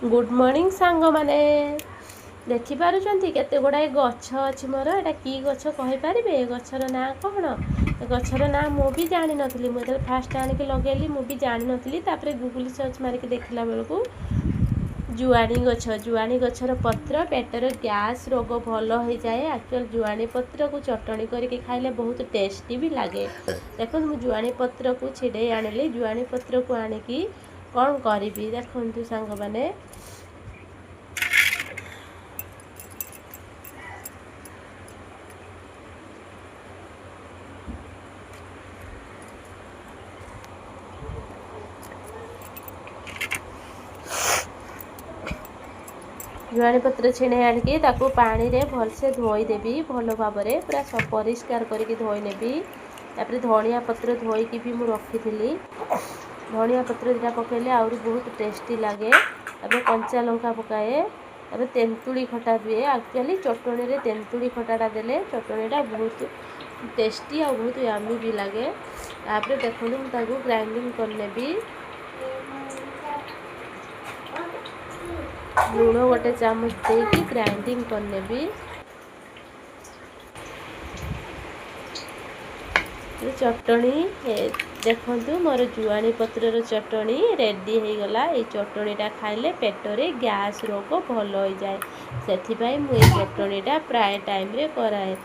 Good morning सांग माने देखि पारुचंती केते गुड़ाए गछ अछि मोर एटा की गछ कहि पारिबे गछर ना कौन गछर ना मु भी जानि नथली मु जब फास्ट आनि के लगेली मु भी जानि नथली तापरे गूगल सर्च मारि के देखला बेलकू जुआनी गछर पत्र पेटर गैस रोग भल हो जाए एक्चुअल जुआनी पत्र को चटणी करके खाइले बहुत टेस्टी भी लगे। देखो मु जुआनी पत्र को छिड़े आनिली जुआनी पत्र को आनिकी कौन करी देखु सांग माने जुआनी पत्र छिणे आनिकी ताकू पानी रे भलसे धोईदेवी भल भाव पूरा सब परिष्कार करके धोईनेबी। तापर धनिया पत्र धोईकी भी मु रखी धनिया पत्र दिटा पकेले आउरी बहुत टेस्टी लगे। तापर कंचा लंका पकाए तापर तेंतुली खटा दिए एक्चुअली चटणी रे तेंतुली खटाटा देले चटणीटा बहुत टेस्टी और बहुत यम्मी भी लगे। तापर देखो मुझे ग्राइंडिंग करनेबी लुण गोटे चामच देकी ग्राइंडिंग करनेबी चटणी देखु मोर जुआनी पत्रर चटणी रेडी हो गला। ये चटणीटा खाइले पेटरे गैस रोग भल हो जाए से चटणीटा प्राय टाइम रे कराए।